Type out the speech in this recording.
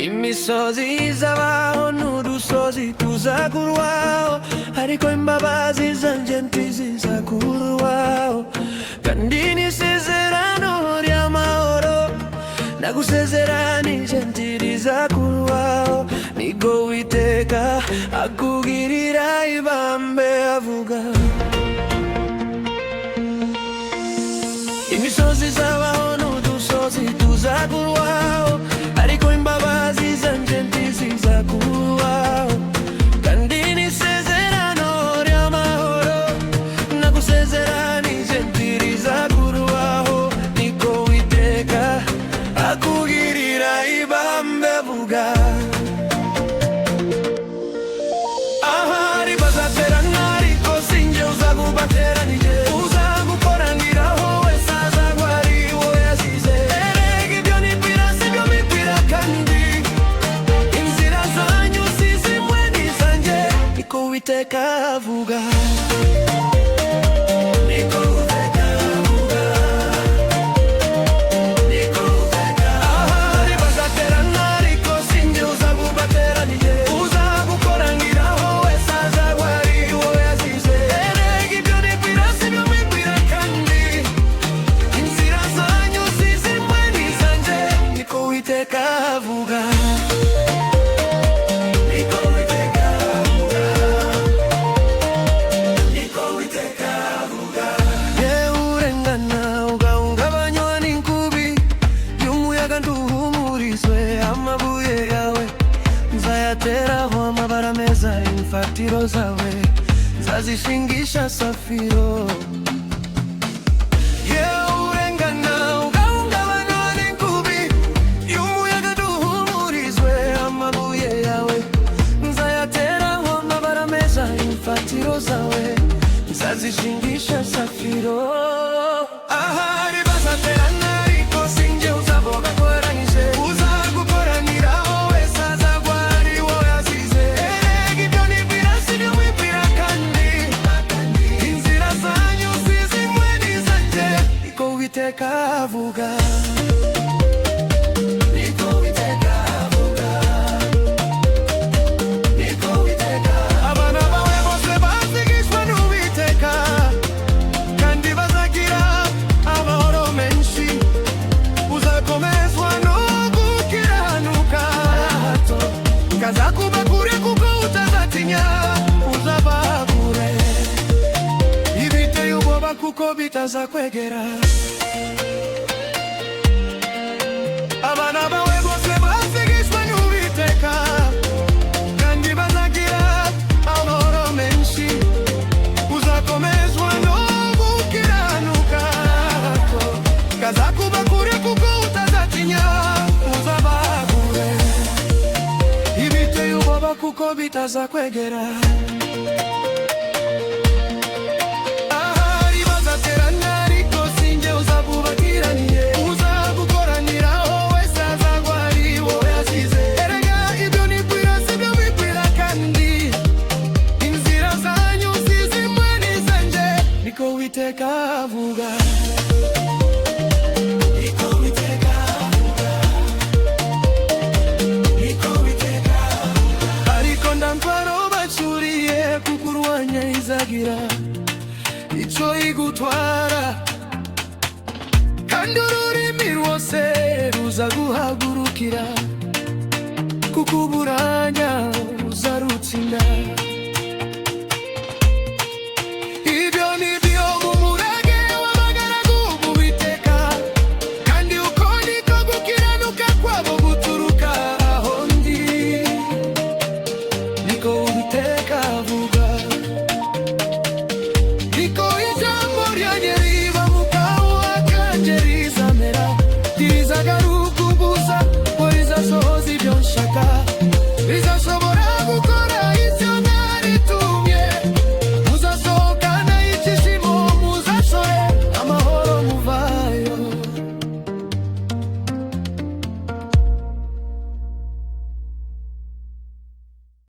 imisozi izabaho n'udusozi tuzakurwaho, ariko imbabazi zanje ntizizakurwaho. Kandi n'isezerano ry'amahoro nagusezeranije ntirizakurwaho. Niko Uwiteka akugirira ibambe avuga. Imisozi izabaho n'udusozi tuzakurwaho, ariko imbabazi zanje ntizizakurwaho. Kandi n'isezerano ry'amahoro nagusezeranije ntirizakurwaho. Niko Uwiteka akugirira ibambe avuga. Ahari bazaterana ariko sinjye uzagubateranije. Uzagukoraniraho wese azagwa ari wowe yasize. Erega ibyo nibwira sibyo mbibwira, kandi inzira zanyu si zimwe n'izanjye. Niko Uwiteka avuga. Niko Uwiteka avuga. Niko Uwiteka. Ahari bazaterana ariko sinjye uzagubateranije. Uzagukoraniraho wese azagwa ari wowe yasize. Erega ibyo nibwira sibyo mbibwira, kandi inzira zanyu si zimwe n'izanjye. Niko Uwiteka avuga. Niko Uwiteka avuga. Niko Uwiteka avuga. Yewe urengana ugahungabanywa n'inkubi y'umuyaga, nduhumurizwe amabuye yawe. Nzayateraho amabara meza, imfatiro zawe nzazishingisha safiro. Yewe urengana ugahungabanywa n'inkubi y'umuyaga, nduhumurizwe amabuye yawe. Nzayateraho amabara meza, imfatiro zawe nzazishingisha safiro. Ahari bazaterana ariko sinjye uzagukoranije. Uzagukoraniraho wese azagwa ari wowe yasize. Erega ibyo nibwira sibyo mbibwira, kandi inzira zanyu si zimwe n'izanjye. Niko Uwiteka avuga. Niko Uwiteka avuga. Niko Uwiteka. Abana bawe bose bazigishwa n'Uwiteka, kandi bazagira amahoro menshi. Uzakomezwa no gukiranuka, kazakuba kure kuko utazatinya. Uzaba kure ibiteye ubwoba kuko bitazakwegera. Abana bawe bose bazigishwa n'Uwiteka, kandi bazagira amahoro menshi. Uzakomezwa no gukiranuka, kazakuba kure kuko utazatinya. Uzaba kure ibiteye ubwoba kuko bitazakwegera. Ahari bazaterana ariko sinjye uzagubatiraniye. Uzagukoraniraho wese azagwa ari wowe yasize. Erega ibyo nibwira sibyo mbibwira, kandi inzira zanyu si zimwe n'izanjye. Niko Uwiteka avuga. Niko Uwiteka avuga. Niko Uwiteka avuga. Ariko ndantwaro bacuriye kukurwanya izagira icyo igutwara, kandi ururimi rwose ruzaguhagurukira.